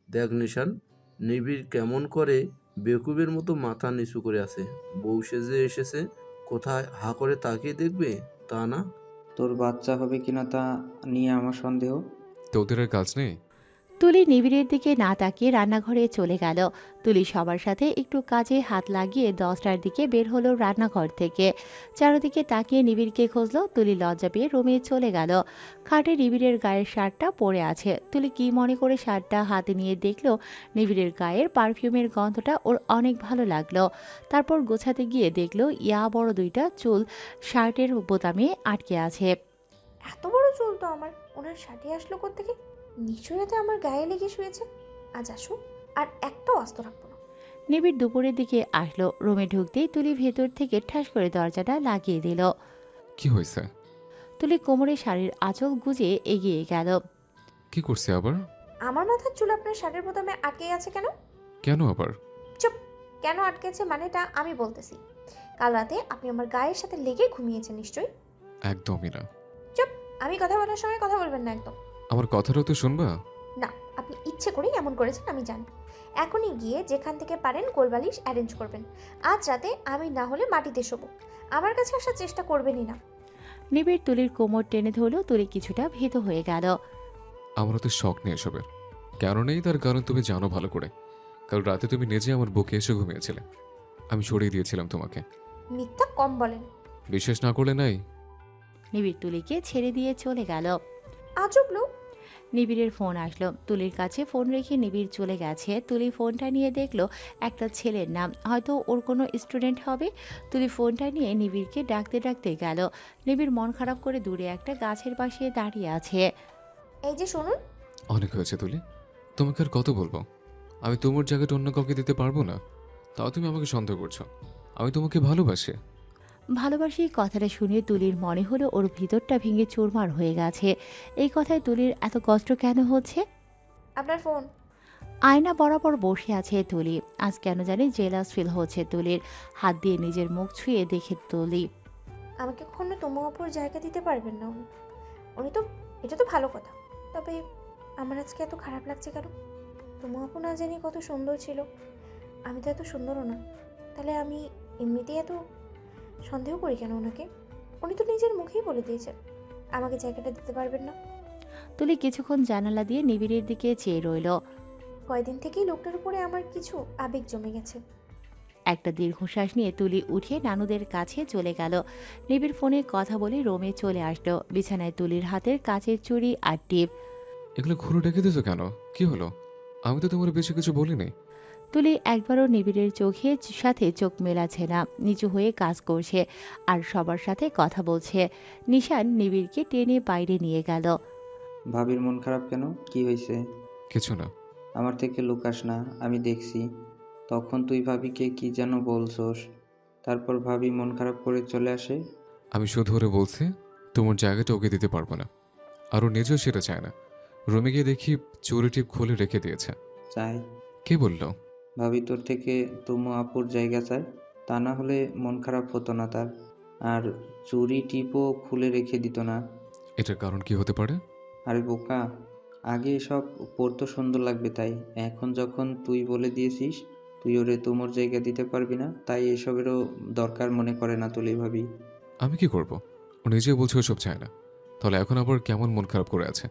দেখ নিশান, নিবিড় কেমন করে বেকুবের মতো মাথা নিচু করে আছে। বউ সেজে এসেছে, কোথায় হা করে তাকিয়ে দেখবে তা না। তোর বাচ্চা হবে কিনা তা নিয়ে আমার সন্দেহ। তোদের আর কাজ নেই? তুলি নিবিড়ের দিকে না তাকিয়ে রান্নাঘরে চলে গেল। তুলি সবার সাথে একটু কাজে হাত লাগিয়ে 10টার দিকে বের হলো রান্নাঘর থেকে। চারদিকে তাকিয়ে নিবিড়কে খুঁজলো। তুলি লজ্জা পেয়ে রুমে চলে গেল। খাটে নিবিড়ের গায়ের শার্টটা পরে আছে। তুলি কি মনে করে শার্টটা হাতে নিয়ে দেখলো নিবিড়ের গায়ের পারফিউমের গন্ধটা ওর অনেক ভালো লাগলো। তারপর গোছাতে গিয়ে দেখলো ইয়া বড় দুইটা চুল শার্টের বোতামে আটকে আছে। এত বড় চুল তো আমার, ওনার শার্টে আসলো কোত্থেকে? নিশ্চয়ই এতে আমার গায়ে লেগে শুয়েছে। আজ আসুক, আর একটাও আস্ত রাখবো না। নিবিড় দুপুরের দিকে আসলো। রুমে ঢুকতেই তুলি ভেতর থেকে ঠাস করে দরজাটা লাগিয়ে দিল। কি হয়েছে? তুলি কোমরে শাড়ির আঁচল গুজে এগিয়ে গেল। কি করছে আবার? আমার মাথার চুল আপনার শার্টের বোতামে আটকে আছে কেন? কেন আবার? চুপ! কেন আটকেছে মানেটা আমি বলতেছি। কাল রাতে আপনি আমার গায়ের সাথে লেগে ঘুমিয়েছেন নিশ্চয়ই। একদমই না। চুপ! আমি কথা বলার সময় কথা বলবেন না একদম। আমার কথাটাও তো শুনবা। না, আপনি ইচ্ছে করেই এমন করেছেন আমি জানি। এখনই গিয়ে যেখান থেকে পারেন কোলবালিশ অ্যারেঞ্জ করবেন। আজ রাতে আমি না হলে মাটিতে শোবো। আমার কাছে আসার চেষ্টা করবেনই না। নিবিড় তুলির কোমর টেনে ধরল। তুলি কিছুটা ভীত হয়ে গেল। আমার তো শখ নেই এসবের। কেন নেই তার কারণ তুমি জানো ভালো করে। কাল রাতে তুমি নিজে আমার বুকে এসে ঘুমিয়েছিলে। আমি সরিয়ে দিয়েছিলাম তোমাকে। মিথ্যা কম বলেন। বিশ্বাস না করলে নাই। নিবিড় তুলিকে ছেড়ে দিয়ে চলে গেল। আজব লোক। নিবিড়ের ফোন আসলো। তুলির কাছে ফোন রেখে নিবিড় চলে গেছে। তুলি ফোনটা নিয়ে দেখলো একটা ছেলের নাম, হয়তো ওর কোনো স্টুডেন্ট হবে। তুলি ফোনটা নিয়ে নিবিড়কে ডাকতে ডাকতে গেল। নিবিড় মন খারাপ করে দূরে একটা গাছের পাশে দাঁড়িয়ে আছে। এই যে শুনুন। অনেক হয়েছে তুলি। তোমাকে আর কত বলবো? আমি তোমার জায়গাটা অন্য কাউকে দিতে পারবো না। তাও তুমি আমাকে সন্দেহ করছো। আমি তোমাকে ভালোবাসি। ভালোবাসি কথাটা শুনে তুলির মনে হলো ওর ভিতরটা ভেঙে চুরমার হয়ে গেছে। এই কথায় তুলির এত কষ্ট কেন হচ্ছে? আপনার ফোন। আয়না বরাবর বসে আছে তুলি। আজ কেন জানি জেলাস ফিল হচ্ছে তুলির। হাত দিয়ে নিজের মুখ ছুঁয়ে দেখে তুলি। আমাকে কখনো তোমার ওপর জায়গা দিতে পারবেন না উনি। উনি তো, এটা তো ভালো কথা। তবে আমার আজকে এত খারাপ লাগছে কেন? তোমার আপু না জানি কত সুন্দর ছিল। আমি তো এত সুন্দরও না। তাহলে আমি এমনিতেই এত সন্দেহ করি কেন ওনাকে? উনি তো নিজের মুখেই বলে দিয়েছেন আমাকে জায়গাটা দিতে পারবেন না। তুলি কিছুক্ষণ জানালা দিয়ে নিবিড়ের দিকে চেয়ে রইল। কয়দিন থেকেই লোকটার উপরে আমার কিছু আবেগ জমে গেছে। একটা দীর্ঘশ্বাস নিয়ে তুলি উঠে নানুদের কাছে চলে গেল। নিবিড় ফোনে কথা বলে রোমে চলে আসলো। বিছানায় তুলির হাতের কাচের চুড়ি আর টিপ। এগুলো খুলে রেখে দিয়েছো কেন? কি হলো? আমি তো তোমার বেশি কিছু বলিনি। তুলি একবারও নিবিড়ের চোখে সাথে চোখ মেলাচ্ছে না। নিচু হয়ে কাজ করছে আর সবার সাথে কথা বলছে। নিশান নিবিড়কে টেনে বাইরে নিয়ে গেল। ভাবির মন খারাপ কেন? কি হয়েছে? কিছু না। আমার থেকে লুকাস না, আমি দেখছি। তখন তুই ভাবিকে কি যেন বলছস, তারপর ভাবি মন খারাপ করে চলে আসে। আমি শুধু ওরে বলছি তোমার জায়গাটা ওকে দিতে পারবো না। আর ও নিজেও সেটা চায় না। রুমে গিয়ে দেখি চুরি টিপ খুলে রেখে দিয়েছে। চাই? কে বলল? ভাবি তোর থেকে তুমু আপুর জায়গা চায়। তা না হলে মন খারাপ হতো না তার। আর চুরি টিপও খুলে রেখে দিত না। এটার কারণ কি হতে পারে? আরে বোকা, আগে এসব পড়তো সুন্দর লাগবে তাই। এখন যখন তুই বলে দিয়েছিস তুই ওরে তুমোর জায়গা দিতে পারবি না, তাই এসবেরও দরকার মনে করে না তুলি ভাবি। আমি কি করব? ও নিজেও বলছে ওসব চায় না। তাহলে এখন আবার কেমন মন খারাপ করে আছে?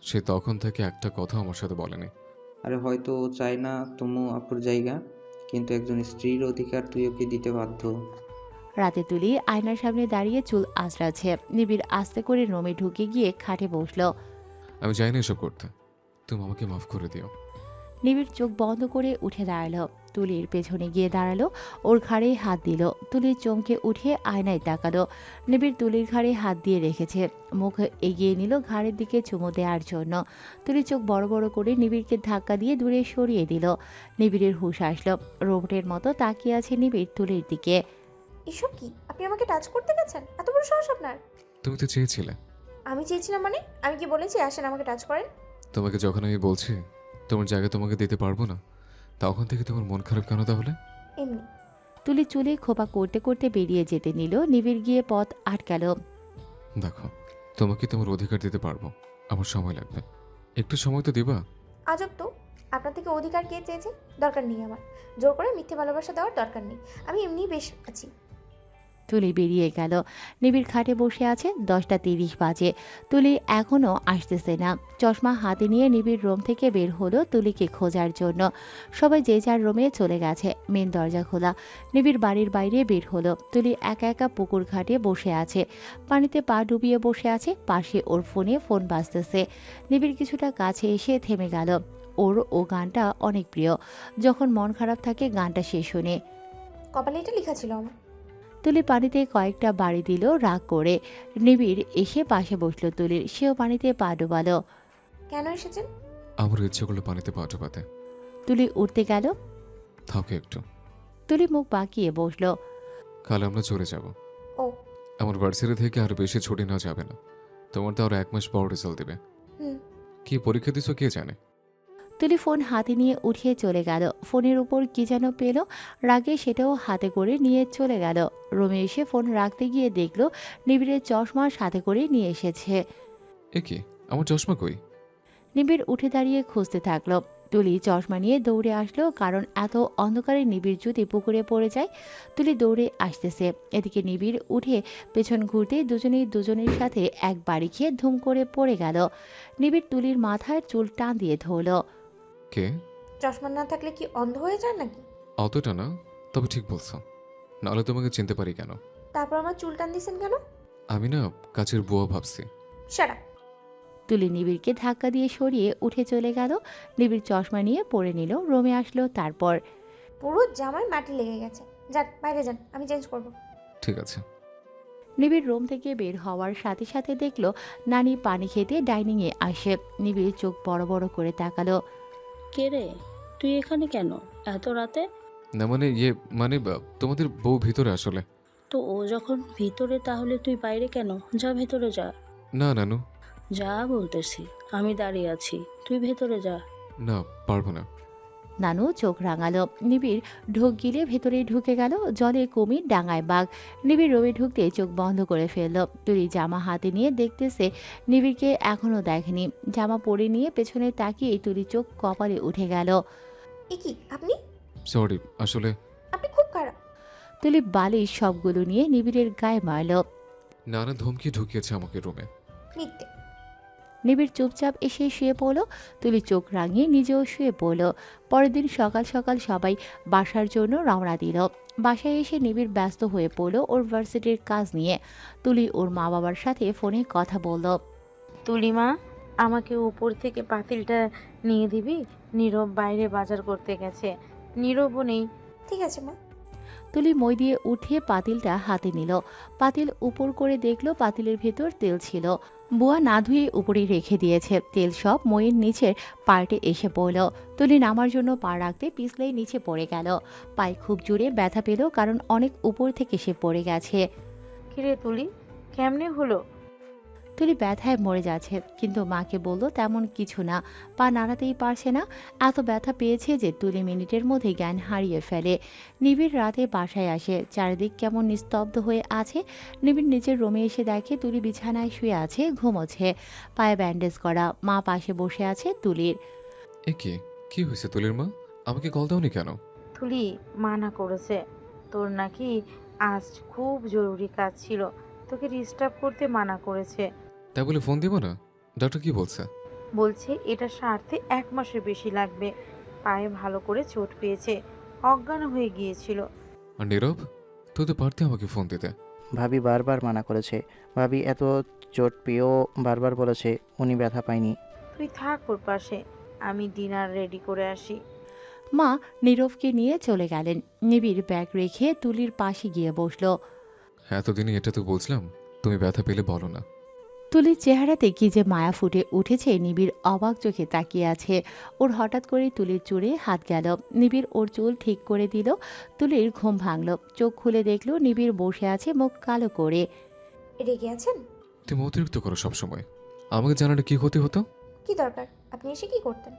সে তখন থেকে একটা কথা আমার সাথে বলেনি। আরে হয়তো ও চায় না তুমু আপুর জায়গা, কিন্তু একজন স্ত্রীর অধিকার তুই ওকে দিতে বাধ্য। রাতে তুলি আয়নার সামনে দাঁড়িয়ে চুল আঁচড়াচ্ছে। নিবিড় আস্তে করে রুমে ঢুকে গিয়ে খাটে বসলো। আমি চাই না এসব করতে। তুমি আমাকে মাফ করে দিও। নিবিড় চোখ বন্ধ করে উঠে দাঁড়ালো। তুলির পেছনে গিয়ে দাঁড়ালো, ওর ঘাড়ে হাত দিল। তুলির চমকে উঠে আয়নায় তাকালো। নিবিড় তুলির ঘাড়ে হাত দিয়ে রেখেছে, মুখ এগিয়ে নিল ঘাড়ের দিকে চুমু দেওয়ার জন্য। তুলি চোখ বড় বড় করে নিবিড়কে ধাক্কা দিয়ে দূরে সরিয়ে দিল। নিবিড়ের হুঁশ আসলো। রোবটের মতো তাকিয়ে আছে নিবিড় তুলির দিকে। এসব কি? আপনি আমাকে টাচ করতে গেছেন? এত বড় সাহস আপনার? তুমি তো চেয়েছিলে। আমি চেয়েছিলাম মানে? আমি কি বলেছি আসেন আমাকে টাচ করেন? তোমাকে যখন আমি বলছি তোমার জায়গা তোমাকে দিতে পারবো না, তখন থেকে তোমার মন খারাপ কেন তাহলে? এমনি। তুলি চুলে খোপা করতে করতে বেরিয়ে যেতে নিল। নিবিড় গিয়ে পথ আটকালো। দেখো, তোমাকে তোমার অধিকার দিতে পারবো। আমার সময় লাগবে। একটু সময় তো দিবা? আজব তো, আপনার থেকে অধিকার কে চেয়েছে? দরকার নেই আমার। জোর করে মিথ্যে ভালোবাসা দেওয়ার দরকার নেই। আমি এমনিই বেশ আছি। তুলি বেরিয়ে গেল। নিবিড় খাটে বসে আছে। 10টা 30 বাজে। তুলি এখনও আসতেছে না। চশমা হাতে নিয়ে নিবিড় রুম থেকে বের হলো তুলিকে খোঁজার জন্য। সবাই যে যার রুমে চলে গেছে। মেন দরজা খোলা। নিবিড় বাড়ির বাইরে বের হলো। তুলি একা একা পুকুর ঘাটে বসে আছে। পানিতে পা ডুবিয়ে বসে আছে। পাশে ওর ফোন বাজতেছে। নিবিড় কিছুটা কাছে এসে থেমে গেল। ওর ও গানটা অনেক প্রিয়। যখন মন খারাপ থাকে গানটা সে শোনে। কপালে এটা লেখা ছিল আমার। তুলি পানিতে কয়েকটা বাড়ি দিল রাগ করে। নিবিড় এসে পাশে বসলো তুলির। সেও পানিতে পা ডোবালো। কেন এসেছেন? আমার ইচ্ছে করলো পানিতে পা ডোবাতে। তুলি উঠতে গেল। থাকো একটু। তুলি মুখ বাঁকিয়ে বসলো। কাল আমরা চলে যাব। ও। আমার ভার্সিটি থেকে আর বেশি ছুটি নেওয়া যাবে না। তোমার তো আরো 1 মাস পর রেজাল্ট দেবে। হুম। কি পরীক্ষা দিছো কে জানে। তুলি ফোন হাতে নিয়ে উঠিয়ে চলে গেল। ফোনের উপর কি যেন পেল। রাগে সেটাও হাতে করে নিয়ে চলে গেল। রুমে এসে ফোন রাখতে গিয়ে দেখলো নিবিড়ের চশমা সাথে করে নিয়ে এসেছে। এ কি, আমার চশমা কই? নিবিড় উঠে দাঁড়িয়ে খুঁজতে থাকলো। তুলি চশমা নিয়ে দৌড়ে আসলো, কারণ এত অন্ধকারে নিবিড় যদি পুকুরে পড়ে যায়। তুলি দৌড়ে আসতেছে। এদিকে নিবিড় উঠে পেছন ঘুরতে দুজনেই দুজনের সাথে এক বাড়ি খেয়ে ধুম করে পড়ে গেল। নিবিড় তুলির মাথার চুল টান দিয়ে ধরলো। কে? চশমা না থাকলে কি অন্ধ হয়ে যায় নাকি? অতটা না, তবে ঠিক বলছো। নাহলে তোমাকে চিনতে পারি কেন? তারপর আমার চুল টান দিছেন কেন? আমি না কাছের বুয়া ভাবছি। Shut up. তুলি নিবিড়কে ধাক্কা দিয়ে সরিয়ে উঠে চলে গেল। নিবিড় চশমা নিয়ে পরে নিল। রুমে আসলো। তারপর পুরো জামায় মাটি লেগে গেছে। যান বাইরে যান, আমি চেঞ্জ করব। ঠিক আছে। নিবিড় রুম থেকে বের হওয়ার সাথে সাথে দেখলো নানি পানি খেতে ডাইনিংয়ে আসে। নিবিড় চোখ বড় বড় করে তাকালো। কে রে, তুই এখানে কেন এত রাতে? না মানে তোমাদের বউ ভিতরে আসলে। তো ও যখন ভিতরে তাহলে তুই বাইরে কেন? যা ভেতরে যা। না নানু। যা বলতেছি, আমি দাঁড়িয়ে আছি, তুই ভেতরে যা। না, পারবো না। নানু চোখ রাঙালো। নিবিড় ঢোক গিলে ভেতরে ঢুকে গেল। জলে কুমির, ডাঙায় বাঘ। নিবিড় রুমে ঢুকতে চোখ বন্ধ করে ফেলল। তুলি জামা হাতে নিয়ে দেখতেছে নিবিড়কে এখনো দেখেনি। জামা পরে নিয়ে পেছনে তাকিয়ে তুলি চোখ কপালে উঠে গেল। এ কি আপনি? সরি, আসলে আপনি খুব খারাপ। তুলি বালিশ সবগুলো নিয়ে নিবিড়ের গায়ে মারল। নানা ধমকি ঢুকিয়েছে আমাকে রুমে। মিথ্যে। নিবিড় চুপচাপ এসে শুয়ে পড়ল। তুলি চোখ রাঙিয়ে নিজেও শুয়ে পড়ল। পরের দিন সকাল সকাল সবাই বাসার জন্য রওনা দিল। বাসায় এসে নিবিড় ব্যস্ত হয়ে পড়ল ওর ভার্সিটির কাজ নিয়ে। তুলি ওর মা বাবার সাথে ফোনে কথা বলল। তুলিমা, আমাকে উপর থেকে পাতিলটা নিয়ে দিবি? নীরব বাইরে বাজার করতে গেছে, নীরবও নেই। ঠিক আছে মা। তুলি মই দিয়ে উঠিয়ে পাতিলটা হাতে নিল। পাতিল উপর করে দেখলো পাতিলের ভেতর তেল ছিল। বুয়া না ধুয়ে উপরেই রেখে দিয়েছে। তেল সব মইয়ের নিচের পার্টে এসে পড়ল। তুলি নামার জন্য পা রাখতে পিছলেই নিচে পড়ে গেল। পায়ে খুব জোরে ব্যথা পেল, কারণ অনেক উপর থেকে সে পড়ে গেছে। কিরে তুলি, কেমনে হলো? তুলি ব্যথায় মরে যাচ্ছে, কিন্তু মাকে বলল তেমন কিছু না। পা নাড়াতেই পারছে না। এত ব্যথা পেয়েছে যে তুলি মিনিটের মধ্যে জ্ঞান হারিয়ে ফেলে। নিবিড় রাতে বাসায় আসে। চারিদিক কেমন নিস্তব্ধ হয়ে আছে। নিবিড় নিজের রুমে এসে দেখে তুলি বিছানায় শুয়ে আছে, ঘুমোচ্ছে। পায়ে ব্যান্ডেজ করা। মা পাশে বসে আছে তুলির। এ কি, কি হয়েছে তুলির মা? আমাকে কল দাওনি কেন? তুলি মানা করেছে, তোর নাকি আজ খুব জরুরি কাজ ছিল, তোকে ডিস্টার্ব করতে মানা করেছে। তাই বলে ফোন দিব না? ডক্টর কি বলছে? বলছে এটা সারতে 1 মাসের বেশি লাগবে। পায়ে ভালো করে চোট পেয়েছে, অজ্ঞান হয়ে গিয়েছিল। আর নীরব, তুই তো পারতে আমাকে ফোন দিতে। ভাবি বারবার মানা করেছে। ভাবি এত চোট পেয়েও বারবার বলেছে উনি ব্যথা পায়নি। তুই থাক ওর পাশে, আমি ডিনার রেডি করে আসি। মা নীরবকে নিয়ে চলে গেলেন। নিবিড় ব্যাগ রেখে তুলির পাশে গিয়ে বসলো। এতদিনই এটা তো বলছিলাম, তুমি ব্যথা পেলে বলো না। তুলির চেহারাতে কি যে মায়া ফুটে উঠেছে। নিবিড় অবাক চোখে তাকিয়ে আছে। ওর হঠাৎ করে তুলির চুড়ে হাত গেল। নিবিড় ওর চুল ঠিক করে দিল। তুলির ঘুম ভাঙল। চোখ খুলে দেখলো নিবিড় বসে আছে মুখ কালো করে। রেগে আছেন? তুমি অতিরিক্ত করো সবসময়। আমাকে জানালে কি ক্ষতি হতো? কি দরকার? আপনি এসে কি করতেন?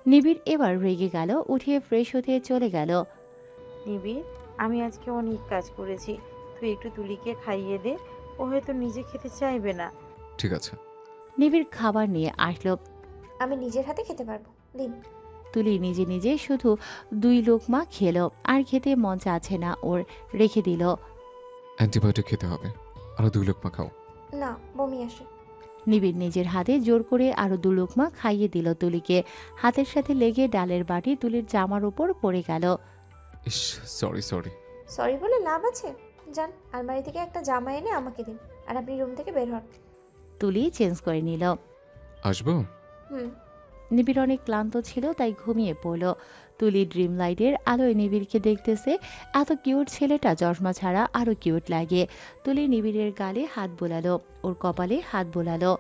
নিবিড় এবার রেগে গেল। উঠিয়ে ফ্রেশ হতে চলে গেল। নিবি, আমি আজকে অনেক কাজ করেছি, তুই একটু তুলিকে খাইয়ে দে, ও হয়তো নিজে খেতে চাইবে না। ঠিক আছে। নিবিড় খাবার নিয়ে আসলো। আমি নিজের হাতে খেতে পারবো, দিন। তুলি নিজে নিজে শুধু 2 লোকমা খেলো, আর খেতে মন চাচ্ছে না ওর, রেখে দিল। অ্যান্টিবায়োটিক খেতে হবে, আরো 2 লোকমা খাও। না, বমি আসে। নিবিড় নিজের হাতে জোর করে আরো 2 লোকমা খাইয়ে দিল তুলিকে। হাতের সাথে লেগে ডালের বাটি তুলির জামার উপর পড়ে গেল। ইস, সরি। সরি বলে লাভ আছে? যান, আলমারি থেকে একটা জামা এনে আমাকে দিন, আর আপনি রুম থেকে বের হন। তুলি চেঞ্জ করে নিল। আসবো? হুম। নিবিড় অনেক ক্লান্ত ছিল, তাই ঘুমিয়ে পড়ল। তুলি ড্রিম লাইটের আলোয় নিবিড়কে দেখতেছে। এত কিউট ছেলেটা চশমা ছাড়া আরো কিউট লাগে। তুলি নিবিড়ের গালে হাত বোলালো, ওর কপালে হাত বোলালো।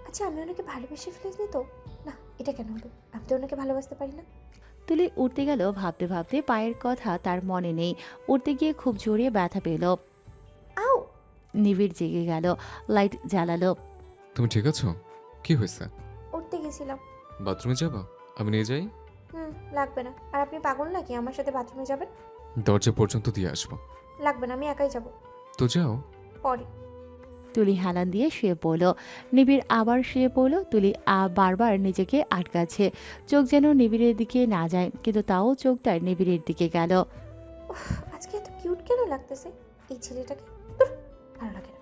আচ্ছা, আমি ওনাকে ভালোবেসে ফেলেছি তো? না, এটা কেন হবে? আমি তো ওনাকে ভালোবাসতে পারি না। তুলি উঠতে গেল, ভাবতে ভাবতে পায়ের কথা তার মনে নেই। উঠতে গিয়ে খুব জোরে ব্যথা পেল। আও! নিবিড় জেগে গেল, লাইট জ্বালালো। তুমি ঠিক আছো? কি হয়েছে? উঠতে গেছিলাম। বাথরুমে যাবা? আমি নিয়ে যাই? লাগবে না। আর আপনি পাগল নাকি আমার সাথে বাথরুমে যাবেন? দরজা পর্যন্ত দিয়ে আসবো। লাগবে না, আমি একাই যাব। তো যাও। পরে। তুলি হেলান দিয়ে শুয়ে পড়ল। নিবিড় আবার শুয়ে পড়ল। তুলি বারবার নিজেকে আটকাচ্ছে, চোখ যেন নিবিড়ের দিকে না যায়, কিন্তু তাও চোখটা নিবিড়ের দিকে গেল। উফ, আজকে এত কিউট কেন লাগতেছে এই ছেলেটাকে? ধুর, ভালো লাগে না।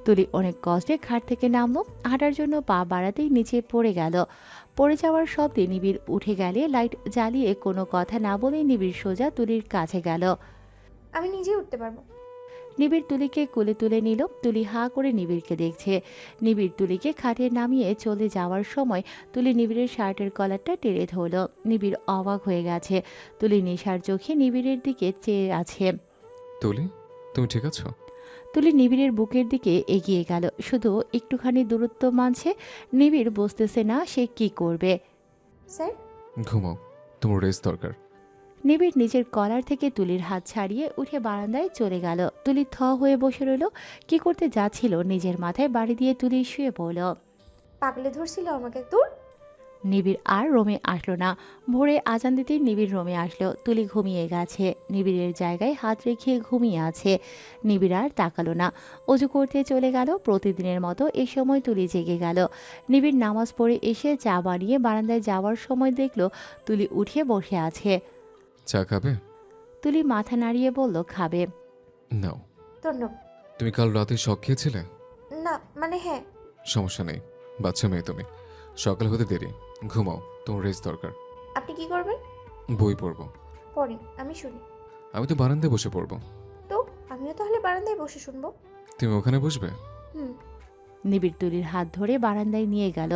তুলি অনেক কষ্টে খাট থেকে নামলো। হাঁটার জন্য পা বাড়াতেই নিচে পড়ে গেল। পড়ে যাওয়ার শব্দে নিবিড় উঠে গেলে লাইট জ্বালিয়ে কোনো কথা না বলে নিবিড় সোজা তুলির কাছে গেল। আমি নিজেই উঠতে পারবো। নিবিড় তুলিকে কোলে তুলে নিল। তুলি হাঁ করে নিবিড়কে দেখছে। নিবিড় তুলিকে খাটে নামিয়ে চলে যাওয়ার সময় তুলি নিবিড়ের শার্টের কলারটা টেনে ধরল। নিবিড় অবাক হয়ে গেছে। তুলি নেশার চোখে নিবিড়ের দিকে চেয়ে আছে। তুলি, তুমি ঠিক আছো? তুলি নিবিড়ের বুকের দিকে এগিয়ে গেল, শুধু একটুখানি দূরত্ব মানছে। নিবিড় বুঝতেছে না সে কি করবে। স্যার? ঘুমাও, তোমার রেস্ট দরকার। নিবিড় নিজের কলার থেকে তুলির হাত ছাড়িয়ে উঠে বারান্দায় চলে গেল। তুলি থ হয়ে বসে রইল। কি করতে যাচ্ছিল নিজের মাথায় বাড়ি দিয়ে তুলি শুয়ে পড়ল। পাগলে ধরছিল আমাকে। দূর! নিবিড় আর রোমে আসলো না। ভোরে আজান দিতেই নিবিড় রোমে আসলো। তুলি ঘুমিয়ে গেছে, নিবিড়ের জায়গায় হাত রেখে ঘুমিয়ে আছে। নিবিড় আর তাকালো না, অজু করতে চলে গেল। প্রতিদিনের মতো এ সময় তুলি জেগে গেল। নিবিড় নামাজ পড়ে এসে চা বানিয়ে বারান্দায় যাওয়ার সময় দেখলো তুলি উঠে বসে আছে। চা খাবে? তুলি মাথা নাড়িয়ে বলল খাবে। নাও। ধন্যবাদ। তুমি কাল রাতে শখ খেয়েছিলে? না, মানে হ্যাঁ। সমস্যা নেই, বাচ্চা মেয়ে তুমি, সকাল হতে দেরি, ঘুমাও, তোমার রেস্ট দরকার। আপনি কি করবেন? বই পড়বো। পড়েন, আমি শুনি। আমি তো বারান্দায় বসে পড়বো। তো আমিও তাহলে বারান্দায় বসে শুনবো। তুমি ওখানে বসবে? হুম। নিবিড় তুলির হাত ধরে বারান্দায় নিয়ে গেল,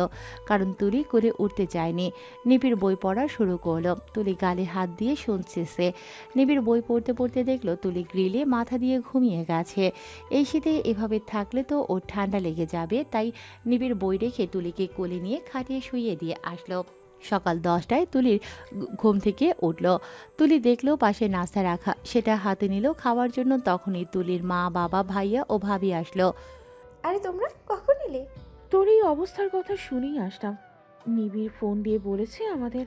কারণ তুলি করে উঠতে চায়নি। নিবিড় বই পড়া শুরু করলো। তুলি গালে হাত দিয়ে শুনছে। নিবিড় বই পড়তে পড়তে দেখলো তুলি গ্রিলে মাথা দিয়ে ঘুমিয়ে গেছে। এই শীতে এভাবে থাকলে তো ওর ঠান্ডা লেগে যাবে, তাই নিবিড় বই রেখে তুলিকে কোলে নিয়ে খাটিয়ে শুইয়ে দিয়ে আসলো। সকাল 10টায় তুলির ঘুম থেকে উঠল। তুলি দেখলো পাশে নাস্তা রাখা, সেটা হাতে নিল খাওয়ার জন্য। তখনই তুলির মা, বাবা, ভাইয়া ও ভাবি আসলো। আরে তোমরা কখন এলে? তোর এই অবস্থার কথা শুনেই আসলাম। নিবিড় ফোন দিয়ে বলেছে আমাদের।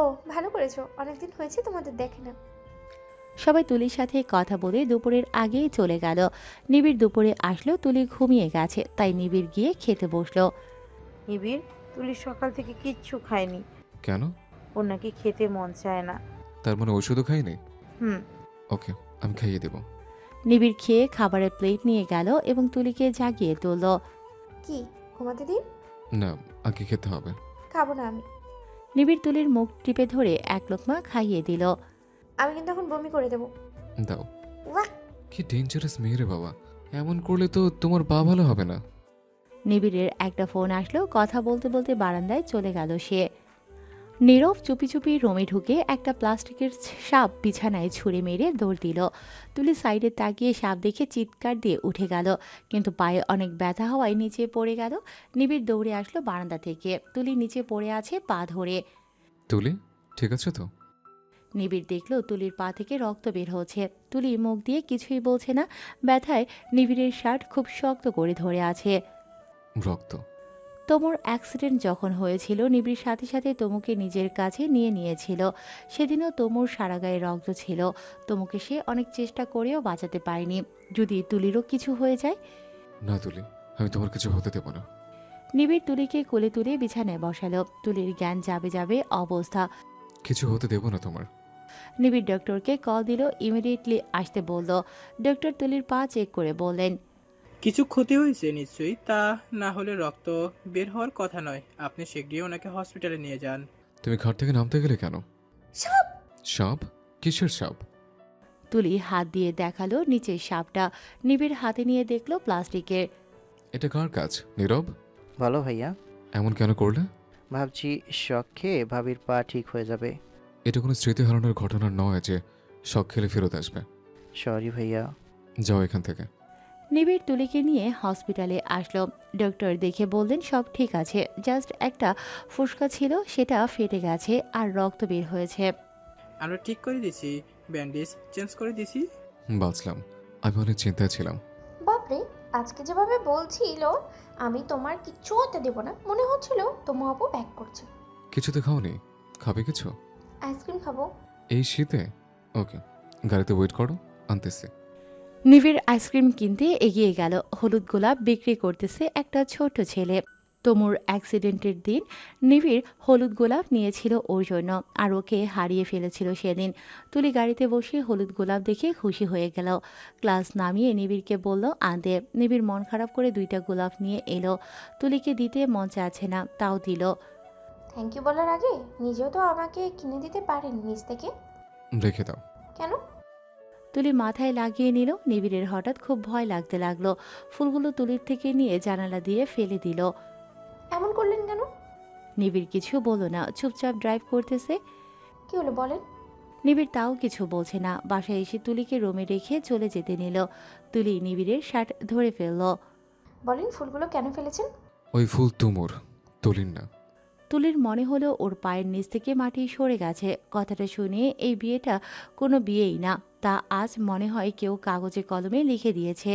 ও, ভালো করেছো, অনেকদিন হয়েছে তোমাদের দেখে না। সবাই তুলির সাথে কথা বলে দুপুরের আগেই চলে গেল। নিবিড় দুপুরে আসলো, তুলি ঘুমিয়ে গেছে, তাই নিবিড় গিয়ে খেতে বসলো। নিবিড়, তুলি সকাল থেকে কিচ্ছু খায়নি। কেন? ওর নাকি খেতে মন চায় না। তার মানে ওষুধও খাইনি? হুম। ওকে, আমি খাইয়ে দেবো। নিবিড় খেয়ে খাবারের প্লেট নিয়ে গেল এবং তুলিকে জাগিয়ে তুলল। কি, ঘুমাতে দিন? না, আগে খেতে হবে। খাবো না আমি। নিবিড় তুলির মুখ টিপে ধরে এক লোকমা খাইয়ে দিল। আমি কিন্তু এখন বমি করে দেবো। দাও। ওয়াক! কি ডেঞ্জারাস মেয়ে রে বাবা, এমন করলে তো তোমার পা ভালো হবে না। নিবিড়ের একটা ফোন আসলো, কথা বলতে বলতে বারান্দায় চলে গেল সে। নীরব চুপি চুপি রুমে ঢুকে একটা প্লাস্টিকের সাপ বিছানায় ছুঁড়ে মেরে দৌড় দিল। তুলি সাইডে তাকিয়ে সাপ দেখে চিৎকার দিয়ে উঠে গেল, কিন্তু পায়ে অনেক ব্যথা হওয়ায় নিচে পড়ে গেল। নিবিড় দৌড়ে আসলো বারান্দা থেকে। তুলি নিচে পড়ে আছে পা ধরে। তুলি, ঠিক আছে তো? নিবিড় দেখলো তুলির পা থেকে রক্ত বের হচ্ছে। তুলি মুখ দিয়ে কিছুই বলছে না। ব্যথায় নিবিড়ের শার্ট খুব শক্ত করে ধরে আছে। রক্ত? তমুর অ্যাক্সিডেন্ট যখন হয়েছিল, নিবিড় সাথে সাথে তমুকে নিজের কাছে নিয়ে নিয়েছিল। সেদিনও তমুর সারা গায়ে রক্ত ছিল। তমুকে সে অনেক চেষ্টা করেও বাঁচাতে পারেনি। যদি তুলিরও কিছু হয়ে যায়? না তুলি, আমি তোমার কিছু হতে দেবো না। নিবিড় তুলিকে কোলে তুলে বিছানায় বসালো। তুলির জ্ঞান যাবে যাবে অবস্থা। কিছু হতে দেব না তোমার। নিবিড় ডক্টরকে কল দিল, ইমিডিয়েটলি আসতে বলল। ডক্টর তুলির পা চেক করে বললেন, কিছু ক্ষতি হয়েছে নিশ্চয়ই, তা না হলে রক্ত বের হওয়ার কথা নয়। আপনি শীঘ্রই ওনাকে হসপিটালে নিয়ে যান। তুমি ঘাট থেকে নামতে গেলে কেন? সাপ! সাপ? কিসের সাপ? তুলি হাত দিয়ে দেখালো নিচের সাপটা। নিবিড় হাতে নিয়ে দেখলো প্লাস্টিকের। এটা কার কাজ নীরব? বলো ভাইয়া। এমন কেন করলে? ভাবছি শখ খেয়ে ভাবির পা ঠিক হয়ে যাবে। এটা কোনো স্মৃতি হারানোর ঘটনা নয় যে শখ খেলে ফেরত আসবে। সরি ভাইয়া। যাও এখান থেকে। নিবিড় তুলিকে নিয়ে হসপিটালে আসলো। ডক্টর দেখে বললেন সব ঠিক আছে, জাস্ট একটা ফুসকা ছিল, সেটা ফেটে গেছে আর রক্ত বের হয়েছে। আমরা ঠিক করে দিছি, ব্যান্ডেজ চেঞ্জ করে দিছি। বাঁচলাম। আমি অনেক চিন্তায় ছিলাম। বাপরে, আজকে যেভাবে বলছিল আমি তোমার কিচ্ছু হতে দেব না, মনে হচ্ছিল তোমার আপু ব্যাক করছে। কিছুতে খাওনি? খাবে কিছু? আইসক্রিম খাবো। এই শীতে? ওকে, গাড়িতে ওয়েট করো, আনতেছি। নিবিড় আইসক্রিম কিনতে এগিয়ে গেল। হলুদ গোলাপ বিক্রি করতেছে একটা ছোট ছেলে। তমুর অ্যাক্সিডেন্টের দিন নিবিড় হলুদ গোলাপ নিয়েছিল ওর জন্য, আর ওকে হারিয়ে ফেলেছিল সেদিন। তুলি গাড়িতে বসে হলুদ গোলাপ দেখে খুশি হয়ে গেল। ক্লাস নামিয়ে নিবিড়কে বলল আনতে। নিবিড় মন খারাপ করে 2টা গোলাপ নিয়ে এলো। তুলিকে দিতে মন চাচ্ছে না, তাও দিল। থ্যাংক ইউ বলার আগে নিজেও তো আমাকে কিনে দিতে পারেন নিজ থেকে। রেখে দাও। কেন? তুলি মাথায় লাগিয়ে নিল। নিবিড়ের হঠাৎ খুব ভয় লাগতে লাগলো। ফুলগুলো তুলির থেকে নিয়ে জানালা দিয়ে ফেলে দিল। এমন করলেন কেন? নিবিড় কিছু বলল না, চুপচাপ ড্রাইভ করতেছে। কি হলো বলেন? নিবিড় তাও কিছু বলছে না। বাসায় এসে তুলিকে রুমে রেখে চলে যেতে নিল। তুলি নিবিড়ের শার্ট ধরে ফেলল। বলেন ফুলগুলো কেন ফেলেছেন? ওই ফুল তুমুর, তুলির না। তুলির মনে হলো ওর পায়ের নিচ থেকে মাটি সরে গেছে। কথাটা শুনে এই বিয়েটা কোনো বিয়েই না, তা আজ মনে হয় কেউ কাগজে কলমে লিখে দিয়েছে।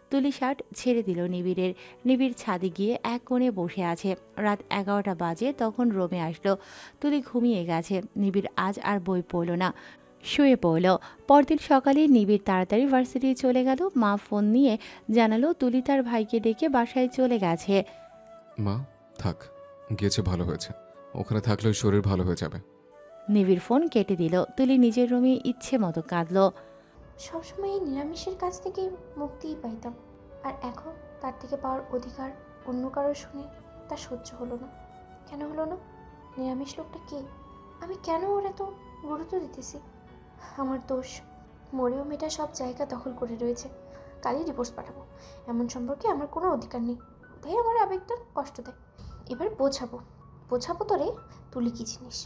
তুলি শার্ট ছেড়ে দিল নিবিড়ের। নিবিড় ছাদে গিয়ে এক কোণে বসে আছে। রাত 11টা বাজে তখন রোমে আসলো। তুলি ঘুমিয়ে গেছে। নিবিড় আজ আর বই পড়ল না, শুয়ে পড়ল। পরদিন সকালে নিবিড় তাড়াতাড়ি ভার্সিটি চলে গেল। মা ফোন নিয়ে জানালো তুলি তার ভাইকে ডেকে বাসায় চলে গেছে। মা, থাক, গিয়েছে ভালো হয়েছে। ওখানে থাকলেও শরীর ভালো হয়ে যাবে। নিবিড় ফোন কেটে দিল। তুলি নিজের রুমে ইচ্ছে মতো কাঁদল। সবসময় এই নিরামিষের কাছ থেকে মুক্তিই পাইতাম, আর এখন তার থেকে পাওয়ার অধিকার অন্য কারো শুনে তা সহ্য হলো না। কেন হলো না? নিরামিষ লোকটা কে? আমি কেন ওর এত গুরুত্ব দিতেছি? আমার দোষ। মরেও মেয়েটা সব জায়গা দখল করে রয়েছে। কালই ডিভোর্স পাঠাবো। এমন সম্পর্কে আমার কোনো অধিকার নেই, তাই আমার আবেগটা কষ্ট দেয়। এবার বোঝাবো বোঝাবো তোরে তুলি কি জিনিস।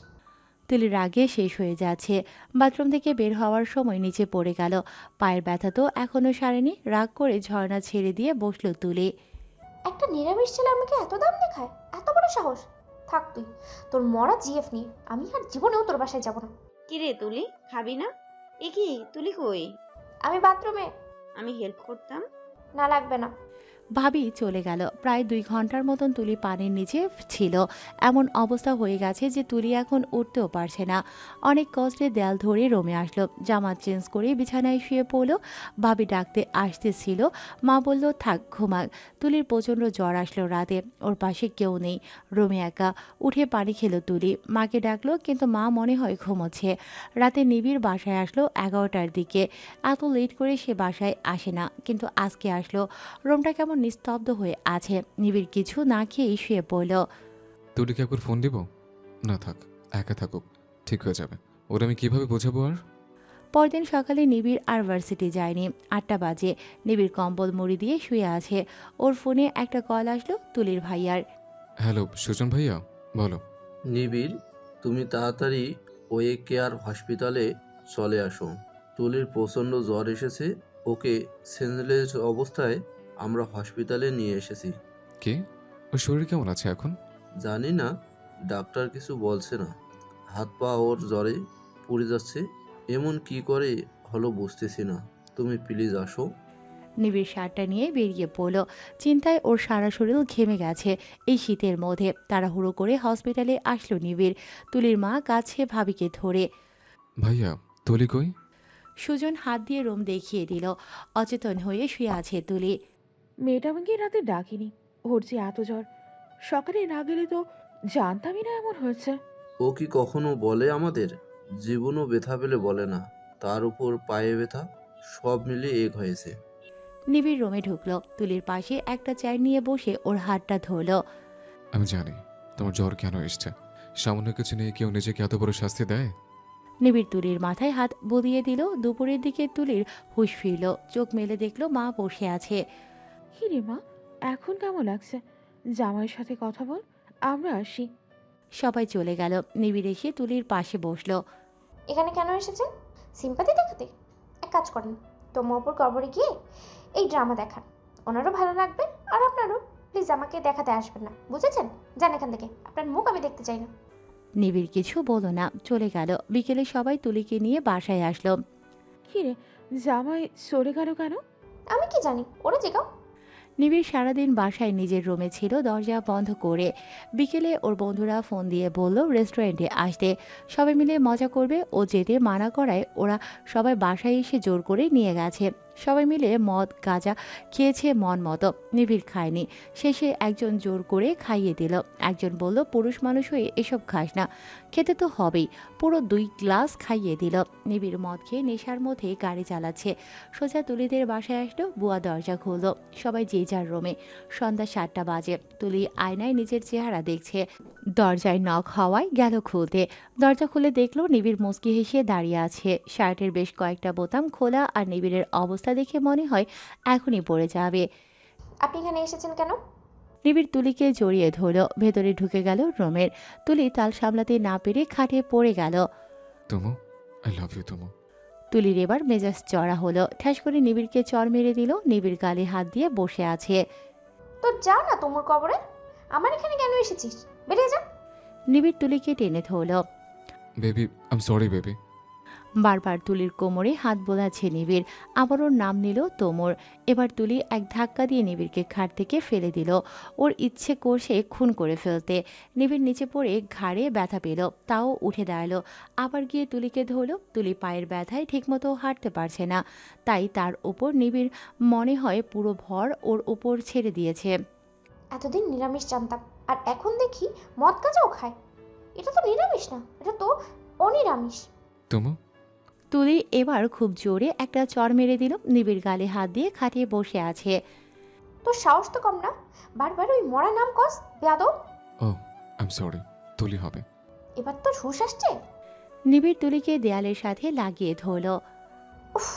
তুলির রাগে শেষ হয়ে যাচ্ছে। বাথরুম থেকে বের হওয়ার সময় নিচে পড়ে গেল। পায়ের ব্যথা তো এখনো সারেনি। রাগ করে ঝর্ণা ছেড়ে দিয়ে বসলো তুলি। একটা নিরামিষ ছেলে আমাকে এত দাম দেখায়, এত বড় সাহস! থাক তুই তোর মরা জিএফ নিয়ে, আমি আর জীবনেও তোর বাসায় যাব না। কিরে তুলি, খাবি না? এ কি, তুলি কই? আমি বাথরুমে। আমি হেল্প করতাম। না, লাগবে না। ভাবি চলে গেল। প্রায় 2 ঘন্টার মতন তুলি পানির নিচে ছিল। এমন অবস্থা হয়ে গেছে যে তুলি এখন উঠতেও পারছে না। অনেক কষ্টে দেয়াল ধরে রুমে আসলো। জামা চেঞ্জ করে বিছানায় শুয়ে পড়লো। ভাবি ডাকতে আসতেছিল। মা বলল থাক, ঘুমাক। তুলির প্রচণ্ড জ্বর আসলো রাতে। ওর পাশে কেউ নেই, রুমে একা। উঠে পানি খেলো তুলি। মাকে ডাকলো, কিন্তু মা মনে হয় ঘুমোচ্ছে। রাতে নিবিড় বাসায় আসলো 11টার দিকে। এত লেট করে সে বাসায় আসে না, কিন্তু আজকে আসলো। রুমটা কেমন নিস্তব্ধ হয়ে আছে। নিবিড় কিছু না খেয়েই শুয়ে পড়ল। তুলিকে একবার ফোন দিব? না থাক, একা থাকুক, ঠিক হয়ে যাবে। ওরা আমি কিভাবে বোঝাবো আর? পরদিন সকালে নিবিড় আর ভার্সিটি যায়নি। 8টা বাজে। নিবিড় কম্বল মুড়ি দিয়ে শুয়ে আছে। ওর ফোনে একটা কল আসলো তুলির ভাইয়ার। হ্যালো সুজন ভাইয়া, বলো। নিবিড়, তুমি তাড়াতাড়ি ওয়ে কেয়ার হসপিটালে চলে আসো। তুলির প্রচণ্ড জ্বর এসেছে। ওকে সেন্সলেস অবস্থায় আমরা হসপিটালে নিয়ে এসেছি। কে? ওর শরীর কেমন আছে এখন? জানি না, ডাক্তার কিছু বলছে না। হাত পা ওর জ্বরে পুড়ে যাচ্ছে। এমন কি করে হলো বুঝতেছি না। তুমি প্লিজ আসো। নিবিড় শার্টটা নিয়ে বেরিয়ে পড়ল। চিন্তায় ওর সারা শরীর ঘেমে গেছে এই শীতের মধ্যে। তাড়াহুড়ো করে হসপিটালে আসলো নিবিড়। তুলির মা কাছে ভাবিকে ধরে। ভাইয়া, তুলি কই? সুজন হাত দিয়ে রুম দেখিয়ে দিল। অচেতন হয়ে শুয়ে আছে তুলি। মেয়েটা আমাকে রাতে ডাকিনি, ওর যে এত জ্বর, সকালে না গেলে তো জানতামই না এমন হয়েছে। ও কি কখনো বলে আমাদের? জীবনও ব্যথা পেলে বলে না, তার উপর পায়ে ব্যথা, সব মিলিয়ে এক হয়েছে। নিবিড় রুমে ঢুকলো, তুলির পাশে একটা চেয়ার নিয়ে বসে ওর হাতটা ধরলো। আমি জানি তোমার জ্বর কেন এসছে। সামান্য কিছু নিয়ে কেউ নিজেকে এত বড় শাস্তি দেয়? নিবিড় তুলির মাথায় হাত বুলিয়ে দিল। দুপুরের দিকে তুলির হুঁশ ফিরল, চোখ মেলে দেখলো মা বসে আছে। কি রে মা, এখন কেমন লাগছে? জামাইয়ের সাথে কথা বল, আমরা আসি। সবাই চলে গেল। নিবিড় এসে তুলির পাশে বসলো। এখানে কেন এসেছেন? সিম্পাতি দেখাতে? এক কাজ করেন, তোমার ওপর কবরে গিয়ে এই ড্রামা দেখান, ওনারও ভালো লাগবে আর আপনারও। প্লিজ আমাকে দেখাতে আসবেন না, বুঝেছেন? যান এখান থেকে, আপনার মুখ আমি দেখতে চাই না। নিবিড় কিছু বলল না, চলে গেল। বিকেলে সবাই তুলিকে নিয়ে বাসায় আসলো। কি রে, জামাই চলে গেল কেন? আমি কি জানি, ওরা জেগাও। নিবিড় সারাদিন বাসায় নিজের রুমে ছিল, দরজা বন্ধ করে। বিকেলে ওর বন্ধুরা ফোন দিয়ে বলল রেস্টুরেন্টে আসতে, সবাই মিলে মজা করবে। ও যেতে মানা করায় ওরা সবাই বাসায় এসে জোর করে নিয়ে গেছে। সবাই মিলে মদ গাঁজা খেয়েছে মন মতো। নিবিড় খায়নি। শেষে একজন জোর করে খাইয়ে দিল। একজন বলল পুরুষ মানুষ হয়ে এসব খাস না, খেতে তো হবেই। পুরো 2 গ্লাস খাইয়ে দিল। নিবিড় মদ খেয়ে নেশার মধ্যে গাড়ি চালাচ্ছে। সোজা তুলিদের বাসায় আসলো। বুয়া দরজা খুলল। সবাই যে যার রুমে। সন্ধ্যা 7টা বাজে। তুলি আয়নায় নিজের চেহারা দেখছে। দরজায় নক হওয়ায় গেল খুলতে। দরজা খুলে দেখলো নিবিড় মুচকি হেসে দাঁড়িয়ে আছে। শার্টের বেশ কয়েকটা বোতাম খোলা, আর নিবিড়ের অবস্থা দেখে মনে হয় এখনই পড়ে যাবে। আপনি এখানে এসেছেন কেন? নিবিড় তুলিকে জড়িয়ে ধরল, ভেতরে ঢুকে গেল রুমের। তুলি তাল সামলাতে না পেরে খাটে পড়ে গেল। তুমু, আই লাভ ইউ তুমু। তুলির এবার মেজাজ চড়া হলো, ঠাস করে নিবিড়কে চড় মেরে দিল। নিবিড় গালে হাত দিয়ে বসে আছে। তো যা না তোমার কবরে, আমার এখানে কেন এসেছিস? বেরিয়ে যা। নিবিড় তুলিকে টেনে ধরল। Baby, I am sorry baby. বারবার তুলির কোমরে হাত বোলাচ্ছে নিবিড়। আবার ওর নাম নিল তোমর। এবার তুলি এক ধাক্কা দিয়ে নিবিড়কে খাট থেকে ফেলে দিল। ওর ইচ্ছে করছে খুন করে ফেলতে। নিবিড় নিচে পড়ে ঘাড়ে ব্যথা পেল, তাও উঠে দাঁড়ালো। আবার গিয়ে তুলিকে ধরল। তুলি পায়ের ব্যথায় ঠিকমতো হাঁটতে পারছে না, তাই তার উপর নিবিড় মনে হয় পুরো ভর ওর উপর ছেড়ে দিয়েছে। এতদিন নিরামিষ জানতাম, আর এখন দেখি মদ গাঁজাও খায়। এটা তো নিরামিষ না, এটা তো অনিরামিষ। তুমু, তুলি এবার খুব জোরে একটা চড় মেরে দিল। নিবিড় গালে হাত দিয়ে খাটিয়ে বসে আছে। তোর সাহস তো কম না, বারবার ওই মরা নাম কস, বেয়াদব। ও আই এম সরি। তুলি হবে। এবার তোর হুঁশ আসছে? নিবিড় তুলিকে দেয়ালের সাথে লাগিয়ে ধরল। উফ,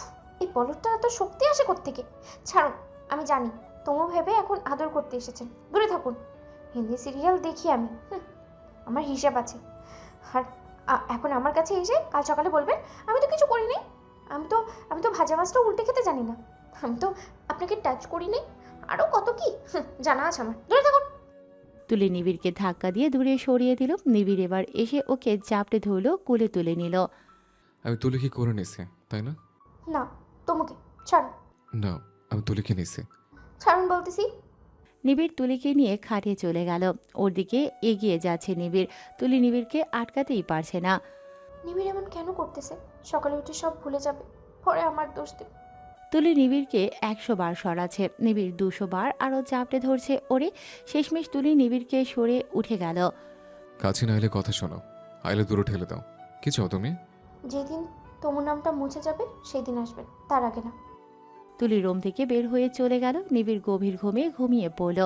এই বলদটা এত শক্তি আসে কোত্থেকে? ছাড়ুন, আমি জানি তোমার ভেবে এখন আদর করতে এসেছেন, দূরে থাকুন। হিন্দি সিরিয়াল দেখি আমি, আমার হিসাব আছে। আর এখন আমার কাছে এসে কাল সকালে বলবেন আমি তো কিছু করিনি। আমি তো ভাজা মাছটা উল্টে খেতে জানি না। আমি তো আপনাকে টাচ করিনি। আরও কত কি জানা আছে আমার, দূরে থাকুন। তুলি নিবিড়কে ধাক্কা দিয়ে দূরে সরিয়ে দিল। নিবিড় এবার এসে ওকে চাপড়ে ধরল, কোলে তুলে নিল। আমি তুলিকে করে নিছি, তাই না? না, তোমাকে ছাড়ুন। না, আমি তুলিকে নিছি। ছাড়ুন বলতেছি। নিবিড় তুলিকে নিয়ে খাটে চলে গেল। ওর দিকে এগিয়ে যাচ্ছে নিবিড়। তুলি নিবিড়কে আটকাতেই পারছে না। নিবিড় এমন কেন করতেছে? সকালে উঠে সব ভুলে যাবে, পরে আমার দোষ দেবে। তুলি নিবিড়কে 100 বার সরাচ্ছে, নিবিড় 200 বার আরও চাপড়ে ধরছে ওরে। শেষমেশ তুলি নিবিড়কে সরে উঠে গেল। কাছে না এলে কথা শোনো, আইলে দূরে ঠেলে দাও। কি চাও তুমি? যেদিন তোমার নামটা মুছে যাবে সেই দিন আসবেন, তার আগে না। তুলি রুম থেকে বের হয়ে চলে গেল। নিবিড় গভীর ঘুমে ঘুমিয়ে পড়ল।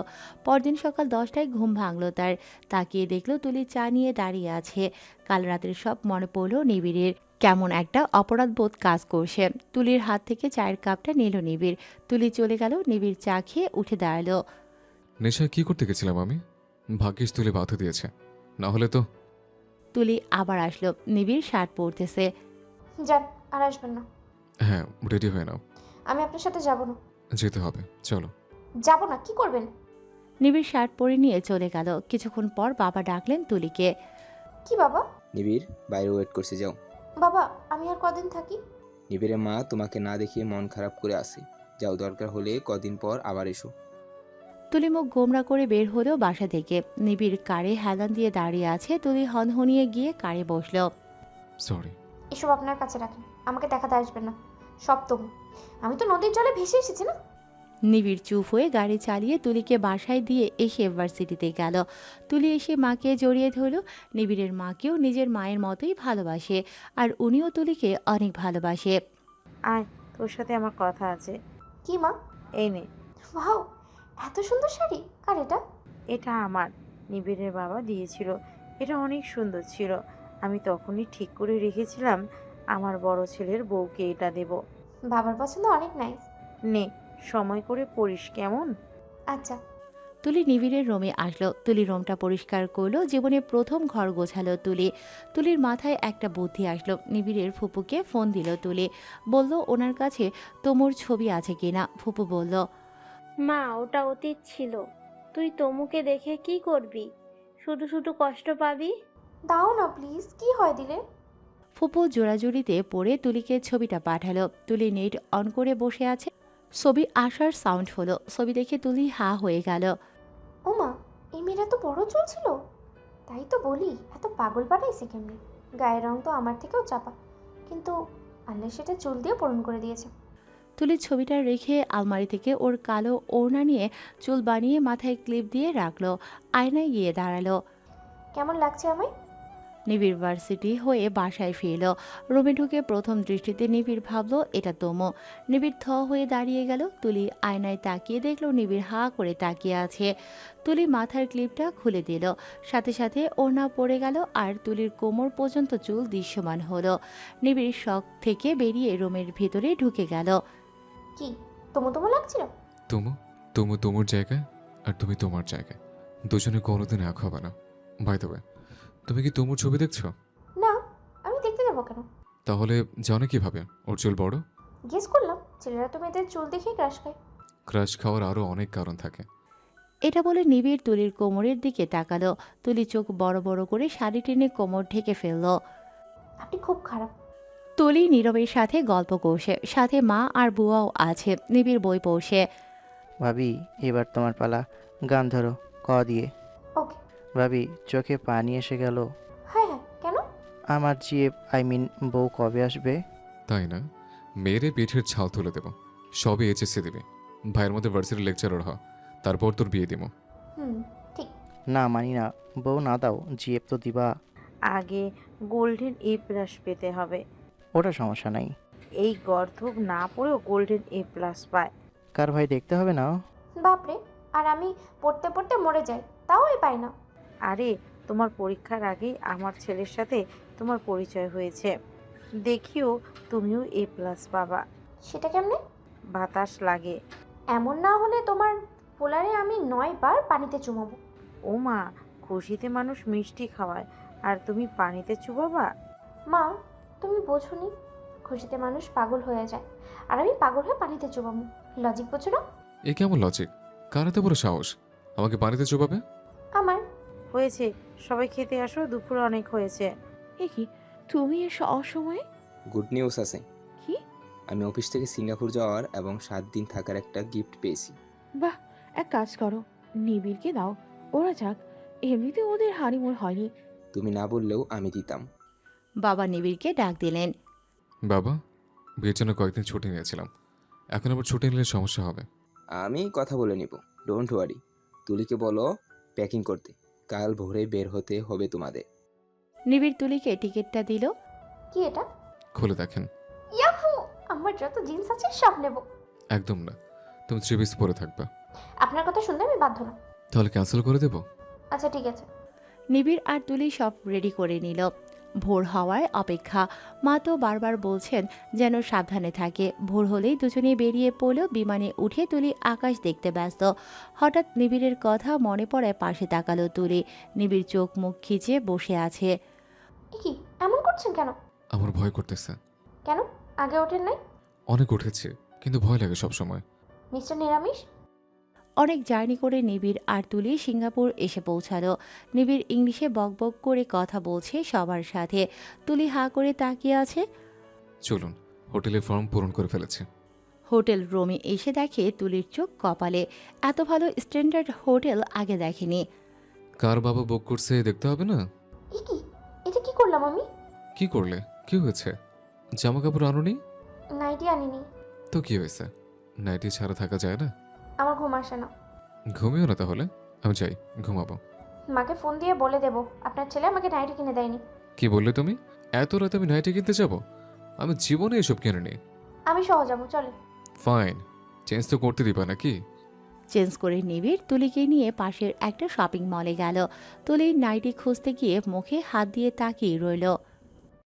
পরদিন সকাল 10টায় ঘুম ভাঙল তার। তাকিয়ে দেখল তুলি চা নিয়ে দাঁড়িয়ে আছে। কাল রাতের সব মনে পড়ল নিবিড়ের। কেমন একটা অপরাধবোধ কাজ করছে। তুলির হাত থেকে চায়ের কাপটা নিল নিবিড়। তুলি চলে গেল। নিবিড় চা খেয়ে উঠে দাঁড়ালো। নেশায় কি করতে গেছিলাম আমি? ভাগ্যিস তুলি বাধা দিয়েছে, না হলে তো। তুলি আবার আসলো। নিবিড় শার্ট পরতেছে। যান, আর আসবেন না। হ্যাঁ, রেডি হয়ে নাও। আমি আপনার সাথে যাব না। যেতে হবে, চলো। যাব না, কি করবেন? নিবিড় শার্ট পরে নিয়ে চলে গেল। কিছুক্ষণ পর বাবা ডাকলেন তুলিকে। কি বাবা? নিবিড়, বাইরে ওয়েট করছে, যাও। বাবা, আমি আর কদিন থাকি? নিবিড়ের মা তোমাকে না দেখিয়ে মন খারাপ করে আসে, যাও, দরকার হলে কদিন পর আবার এসো। তুলি মুখ গোমরা করে বের হলো বাসা থেকে। নিবিড় কারে হেলান দিয়ে দাঁড়িয়ে আছে। তুলি হনহনিয়ে গিয়ে কারে বসলো। সরি। এসব আপনার কাছে রাখেন, আমাকে দেখাতে আসবেন না। সব তবু আমি তো নদীর জলে ভেসে এসেছি না। নিবিড় চুপ হয়ে গাড়ি চালিয়ে তুলিকে বাসায় দিয়ে এসে ভার্সিটিতে গেল। তুলি এসে মাকে জড়িয়ে ধরল। নিবিড়ের মাকেও নিজের মায়ের মতোই ভালোবাসে, আর উনিও তুলিকে অনেক ভালোবাসে। আয়, তোর সাথে আমার কথা আছে। কি মা? এই নে। ওয়াও, এত সুন্দর শাড়ি কার এটা? এটা আমার, নিবিড়ের বাবা দিয়েছিল। এটা অনেক সুন্দর ছিল। আমি তখনই ঠিক করে রেখেছিলাম আমার বড় ছেলের বউকে এটা দেব। বাবার পছন্দ অনেক নাইস। নে, সময় করে পড়িস কেমন? আচ্ছা। তুলি নিবিড়ের রুমে আসলো। তুলি রুমটা পরিষ্কার করলো। জীবনে প্রথম ঘর গোছালো তুলি। তুলির মাথায় একটা বুদ্ধি আসলো। নিবিড়ের ফুপুকে ফোন দিল তুলি। বলল ওনার কাছে তোমর ছবি আছে কিনা। ফুপু বলল, মা, ওটা অতীত ছিল। তুই তমুকে দেখে কি করবি? শুধু শুধু কষ্ট পাবি। দাও না প্লিজ, কি হয় দিলে? ফুপু জোড়াজুড়িতে পড়ে তুলিকে ছবিটা পাঠালো। তুলি নেট অন করে বসে আছে। ছবি আসার সাউন্ড হলো। ছবি দেখে তুলি হা হয়ে গেল। ও মা, এই মেয়েরা তো বড় চুল ছিল। তাই তো বলি, এত পাগল পাঠাইছে কেমনি? গায়ের রং তো আমার থেকেও চাপা, কিন্তু আল্লাহ সেটা চুল দিয়ে পূরণ করে দিয়েছে। তুলি ছবিটা রেখে আলমারি থেকে ওর কালো ওড়না নিয়ে চুল বানিয়ে মাথায় ক্লিপ দিয়ে রাখলো। আয়নায় গিয়ে দাঁড়ালো। কেমন লাগছে আমায়? নিবিড় ভার্সিটি হয়ে বাসায় ফিরল। রুমে ঢুকে প্রথম দৃষ্টিতে নিবিড় ভাবলো এটা তোমো। নিবিড় থ হয়ে দাঁড়িয়ে গেল। তুলি আয়নায় তাকিয়ে দেখলো নিবিড় হা করে তাকিয়ে আছে। তুলি মাথার ক্লিপটা খুলে দিল। সাথে সাথে ওড়না পড়ে গেল, আর তুলির কোমর পর্যন্ত চুল দৃশ্যমান হলো। নিবিড় শখ থেকে বেরিয়ে রুমের ভিতরে ঢুকে গেল। কি তোমো তোমো লাগছিল? তুমু তুমু তোমার জায়গায় আর তুমি তোমার জায়গায়, দুজনে কোনোদিন এক হবে না। বাই দ্য ওয়ে, তুমি কি তুমুর ছবি দেখছো? না, আমি দেখতে যাবো কেন? তাহলে জানো কিভাবে ওর চুল বড়? গেস করলাম ছেলেরা তো মেয়েদের চুল দেখেই ক্রাশ খায়। ক্রাশ খাওয়ার আরও অনেক কারণ থাকে। এটা বলে নিবিড় তুলির কোমরের দিকে তাকালো। তুলি চোখ বড় বড় করে শাড়ি টেনে কোমর ঢেকে ফেলল। আপনি খুব খারাপ। তুলি নীরবের সাথে গল্প করছে, সাথে মা আর বুয়াও আছে। নিবিড় বই পড়ছে। ভাবি, এবার তোমার পালা। গান ধরো ক দিয়ে। ওকে। ভাবি, চোখে পানি এসে গেল। হ্যাঁ হ্যাঁ, কেন? আমার জিএফ বউ কবে আসবে? তাই না, মেয়েরে পিঠের ছাল তুলে দেব। সবে এইচএসসি দিবি, ভাইয়ের মধ্যে ভার্সিটির লেকচারার হ, তারপর তোর বিয়ে দিব। ঠিক। না মানি না, বউ না দাও, জিএফ তো দিবা। আগে গোল্ডেন A+ পেতে হবে। ওটা সমস্যা নাই। এই গর্ধব না পড়েও গোল্ডেন A+ পায়। কার ভাই দেখতে হবে না? বাপরে, আর আমি পড়তে পড়তে মরে যাই, তাও পাই না। আরে, তোমার পরীক্ষার আগেই আমার ছেলের সাথে তোমার পরিচয় হয়েছে। দেখিও তুমিও A+ পাবা। সেটা কেমনে? বাতাস লাগে। এমন না হলে তোমার পোলারে আমি 9 বার পানিতে চুমাবো। ও মা, খুশিতে মানুষ মিষ্টি খাওয়ায়, আর তুমি পানিতে চুবাবা? মা, তুমি বোঝোনি, খুশিতে মানুষ পাগল হয়ে যায়, আর আমি পাগল হয়ে পানিতে চুবাবো। লজিক বোঝো না? এ কেমন লজিক? কার এত বড় সাহস আমাকে পানিতে চুবাবে? আমার। হয়েছে, সবাই খেতে আসো, দুপুর অনেক হয়েছে। এ কি, তুমি এসো অসময়ে? গুড নিউজ আছে। কি? আমি অফিস থেকে সিঙ্গাপুর যাওয়ার এবং 7 দিন থাকার একটা গিফট পেয়েছি। বাহ, এক কাজ করো, নিবিড়কে দাও, ওরা যাক। এমনিতে ওদের হানিমুন হয়নি। তুমি না বললেও আমি দিতাম। বাবা নিবিড়কে ডাক দিলেন। বাবা, বিয়ের জন্য কয়েকদিন ছুটি নিয়েছিলাম, এখন আবার ছুটি নিলে সমস্যা হবে। আমি কথা বলে নিব, ডোন্ট ওয়ারি। তুলিকে বলো প্যাকিং করতে, কাল ভোরে বের হতে হবে তোমাদের। নিবিড় তুলিকে টিকিটটা দিল। কি এটা? খুলে দেখেন। ইয়াহু, আমার যত জিন্স আছে সব নেব। একদম না, তুমি 3 পিস পরে থাকবা। আপনার কথা শুনলে আমি বাধ্য না। তাহলে ক্যান্সেল করে দেবো। আচ্ছা ঠিক আছে। নিবিড় আর তুলি সব রেডি করে নিল। ভোর হওয়ার অপেক্ষা। মা তো বারবার বলছেন যেন সাবধানে থাকে। ভোর হলেই দুজনে বেরিয়ে পড়ল। বিমানে উঠে তুলি আকাশ দেখতে ব্যস্ত। হঠাৎ নিবিড়ের কথা মনে পড়ে, পাশে তাকালো তুলি। নিবিড় চোখ মুখ খিচে বসে আছে। কি এমন করছেন কেন? আমার ভয় করতেছে। কেন, আগে ওঠেন নাই? অনেক উঠেছে, কিন্তু ভয় লাগে সব সময়। মিস্টার নিরামিষ। অনেক জার্নি করে নিবিড় আর তুলি সিঙ্গাপুর এসে পৌঁছালো। নিবিড় ইংলিশে বকবক করে কথা বলছে সবার সাথে। তুলি হা করে তাকিয়ে আছে। চলুন, হোটেলের ফর্ম পূরণ করে ফেলেছে। হোটেল রুমে এসে দেখে তুলির চোখ কপালে। এত ভালো স্ট্যান্ডার্ড হোটেল আগে দেখেনি। কার বাবা বুক করছে দেখতে হবে না? কি, এটা কি করলাম আমি? কি করলে? কি হয়েছে? জামা কাপড় আনোনি? নাইটি আনিনি। তো কি হয়েছে, নাইটি ছাড়া থাকা যায় না? আমার ঘুম আসে না। ঘুমিও না তাহলে, আমি যাই, ঘুমাবো। মাকে ফোন দিয়ে বলে দেবো আপনার ছেলে আমাকে নাইটি কিনে দেয়নি। কি বললে তুমি? এত রাতে আমি নাইটি কিনতে যাব? আমি জীবনে এসব কিনে নিই। আমি সহ যাবো, চলে। ফাইন, চেঞ্জ তো করতে দিবা নাকি? চেঞ্জ করে নিবিড় তুলিকে নিয়ে পাশের একটা শপিং মলে গেল। তুলির নাইটি খুঁজতে গিয়ে মুখে হাত দিয়ে তাকিয়ে রইল।